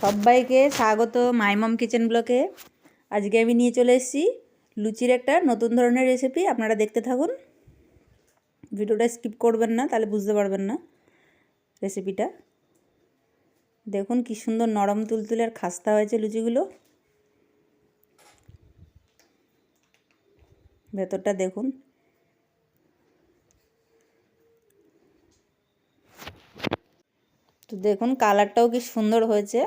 সবাইকে স্বাগত মাইমম কিচেন ব্লকে। আজকে আমি নিয়ে চলে এসেছি লুচির একটা নতুন ধরনের রেসিপি। আপনারা দেখতে থাকুন, ভিডিওটা স্কিপ করবেন না, তাহলে বুঝতে পারবেন না রেসিপিটা। দেখুন কি সুন্দর নরম তুলতুলে আর খাস্তা হয়েছে লুচিগুলো। ভেতরটা দেখুন। তো দেখুন কালারটাও কি সুন্দর হয়েছে।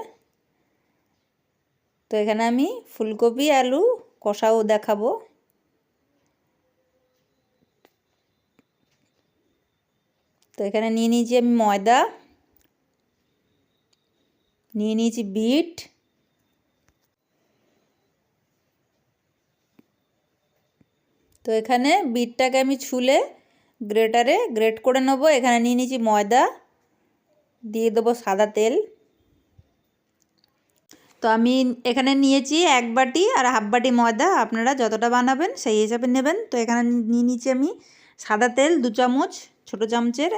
তো এখানে আমি ফুলকপি আলু কষাও দেখাবো। তো এখানে নিয়ে নিয়েছি আমি ময়দা, নিয়ে নিয়েছি বিট, তো এখানে বিটটাকে আমি ছুলে গ্রেটারে গ্রেট করে নেব। এখানে নিয়ে নিয়েছি ময়দা, দিয়ে দেবো সাদা তেল। তো আমি এখানে নিয়েছি 1 বাটি আর হাফ বাটি ময়দা, আপনারা যতটা বানাবেন সেই হিসাবে নেবেন। তো এখানে নিয়ে নিয়েছি আমি সাদা তেল 2 চামচ ছোটো চামচের।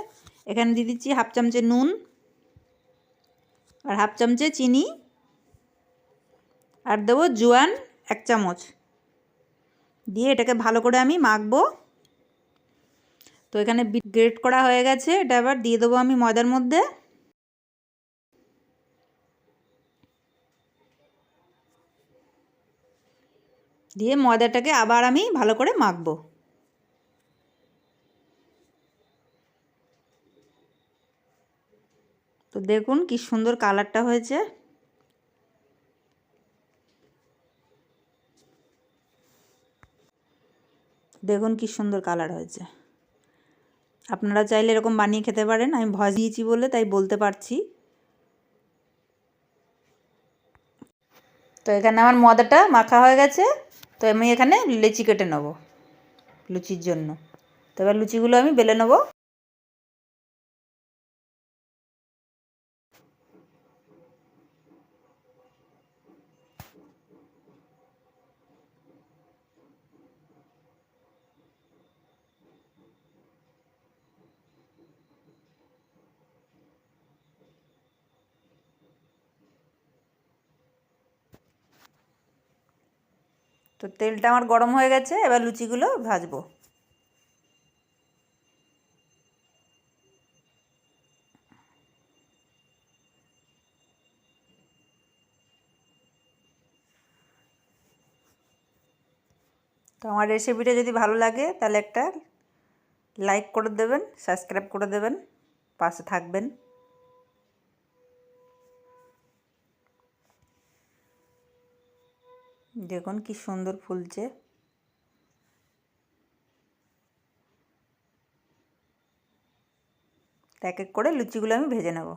এখানে দিয়ে দিচ্ছি হাফ চামচে নুন আর হাফ চামচে চিনি, আর দেবো জোয়ান 1 চামচ, দিয়ে এটাকে ভালো করে আমি মাখবো। তো এখানে বিট গ্রেট করা হয়ে গেছে, এটা এবার দিয়ে দেবো আমি ময়দার মধ্যে। দিয়ে ময়দাটাকে আবার আমি ভালো করে মাখবো। তো দেখুন কি সুন্দর কালারটা হয়েছে। দেখুন কি সুন্দর কালার হয়েছে। আপনারা চাইলে এরকম বানিয়ে খেতে পারেন, আমি ভয় দিয়েছি বলে তাই বলতে পারছি। তো এখানে আমার ময়দাটা মাখা হয়ে গেছে। তো আমি এখানে লেচি কেটে নেব লুচির জন্য। তো এবার লুচিগুলো আমি বেলে নেব। তো তেলটা আমার গরম হয়ে গেছে, এবার লুচিগুলো ভাজবো। তো আমার রেসিপিটা যদি ভালো লাগে তাহলে একটা লাইক করে দেবেন, সাবস্ক্রাইব করে দেবেন, পাশে থাকবেন। দেখুন কি সুন্দর ফুলছে। এক এক করে লুচিগুলো আমি ভেজে নেব।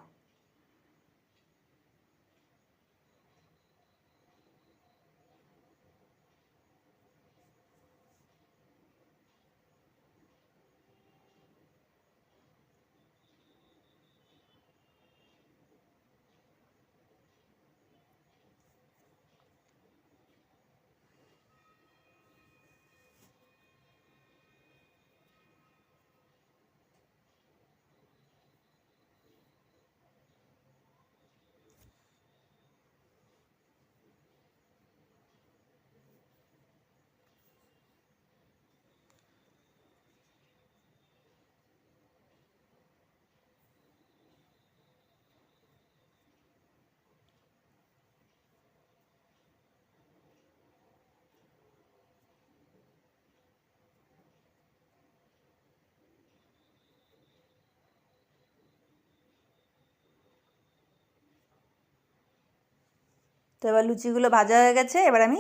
তো এবার লুচিগুলো ভাজা হয়ে গেছে, এবার আমি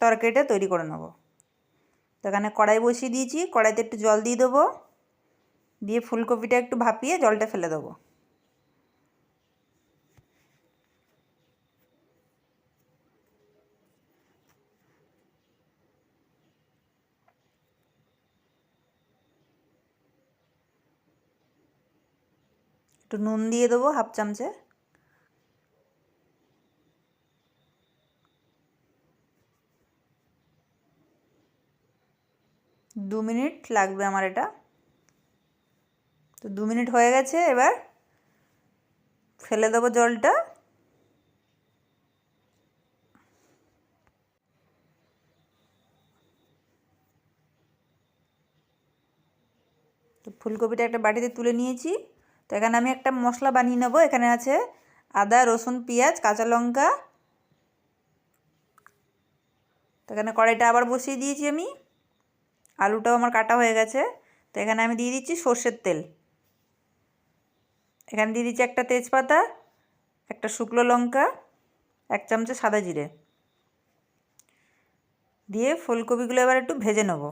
তরকারিটা তৈরি করে নেব। তো এখানে কড়াই বসিয়ে দিয়েছি, কড়াইতে একটু জল দিয়ে দেবো, দিয়ে ফুলকপিটা একটু ভাপিয়ে জলটা ফেলে দেবো। একটু নুন দিয়ে দেবো হাফ চামচে। দু মিনিট লাগবে আমার এটা। তো 2 মিনিট হয়ে গেছে, এবার ফেলে দেবো জলটা। তো ফুলকপিটা একটা বাটিতে তুলে নিয়েছি। তো এখানে আমি একটা মশলা বানিয়ে নেব। এখানে আছে আদা, রসুন, পেঁয়াজ, কাঁচা লঙ্কা। তো এখানে কড়াইটা আবার বসিয়ে দিয়েছি আমি। আলুটাও আমার কাটা হয়ে গেছে। তো এখানে আমি দিয়ে দিচ্ছি সর্ষের তেল। এখানে দিয়ে দিচ্ছি একটা তেজপাতা, একটা শুকনো লঙ্কা, 1 চামচ সাদা জিরে দিয়ে ফুলকপিগুলো এবার একটু ভেজে নেব।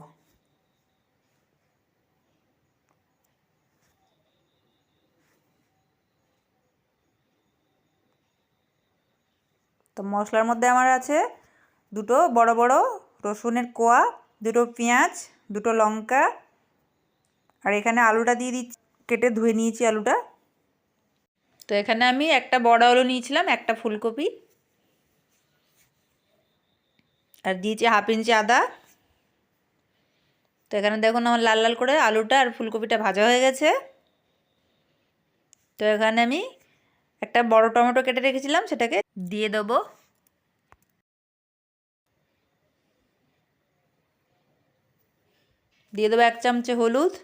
তো মশলার মধ্যে আমার আছে দুটো বড় বড় রসুনের কোয়া, দুটো পেঁয়াজ, দুটো লঙ্কা, আর এখানে আলুটা দিয়ে দিচ্ছি। কেটে ধুয়ে নিয়েছি আলুটা। তো এখানে আমি একটা বড় আলু নিয়েছিলাম, একটা ফুলকপি, আর দিয়েছি 1/2 ইঞ্চি আদা। তো এখানে দেখুন আমার লাল লাল করে আলুটা আর ফুলকপিটা ভাজা হয়ে গেছে। তো এখানে আমি একটা বড় টমেটো কেটে রেখেছিলাম, সেটাকে দিয়ে দেবো। দিয়ে দেবো 1 চামচ হলুদ,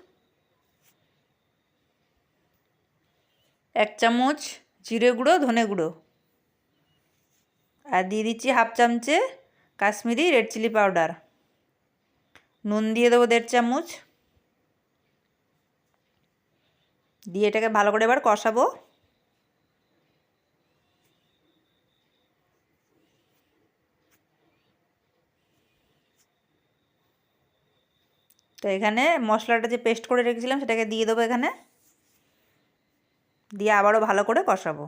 1 চামচ জিরে গুঁড়ো, ধনে গুঁড়ো, আর দিয়ে দিচ্ছি 1/2 চামচ কাশ্মীরি রেড চিলি পাউডার। নুন দিয়ে দেবো 1.5 চামচ। দিয়ে এটাকে ভালো করে এবার কষাবো। তো এখানে মশলাটা যে পেস্ট করে রেখেছিলাম সেটাকে দিয়ে দেবো এখানে, দিয়ে আবারও ভালো করে কষাবো।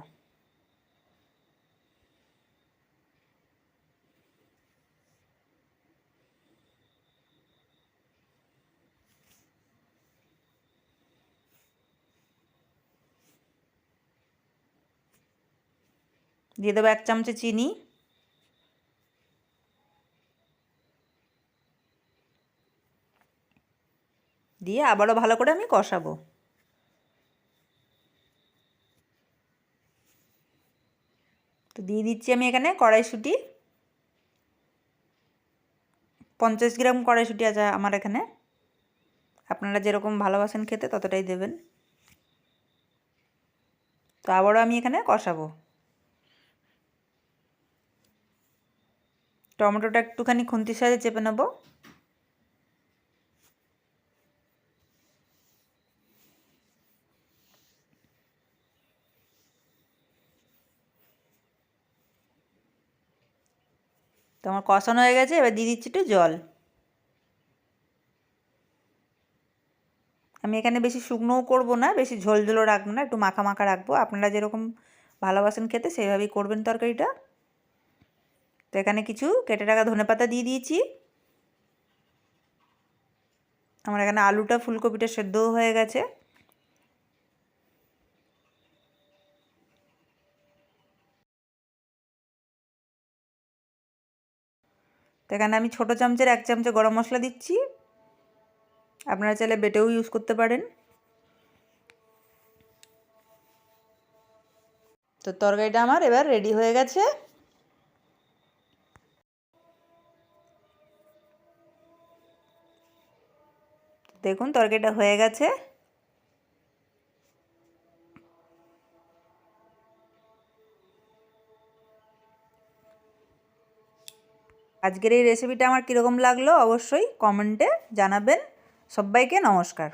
দিয়ে দেবো 1 চামচ চিনি, দিয়ে আবারও ভালো করে আমি কষাবো। তো দিয়ে দিচ্ছি আমি এখানে কড়াইশুঁটি, 50 গ্রাম কড়াইশুঁটি আছে আমার এখানে। আপনারা যেরকম ভালোবাসেন খেতে ততটাই দেবেন। তো আবারও আমি এখানে কষাবো। টমেটোটা একটুখানি খুন্তির সাহায্যে চেপে নেব। তো আমার কষানো হয়ে গেছে, এবার দিয়ে দিচ্ছি একটু জল। আমি এখানে বেশি শুকনোও করবো না, বেশি ঝোল ঝোলও রাখবো না, একটু মাখা মাখা রাখবো। আপনারা যেরকম ভালোবাসেন খেতে সেইভাবেই করবেন তরকারিটা। তো এখানে কিছু কেটে রাখা ধনেপাতা দিয়ে দিয়েছি। আমার এখানে আলুটা ফুলকপিটা সেদ্ধও হয়ে গেছে। তো এখানে আমি ছোটো চামচের 1 চামচ গরম মশলা দিচ্ছি। আপনারা চাইলে বেটেও ইউজ করতে পারেন। তো তরকারিটা আমার এবার রেডি হয়ে গেছে। দেখুন তরকারিটা হয়ে গেছে। আজকের এই রেসিপিটা আমার কীরকম লাগলো অবশ্যই কমেন্টে জানাবেন। সবাইকে নমস্কার।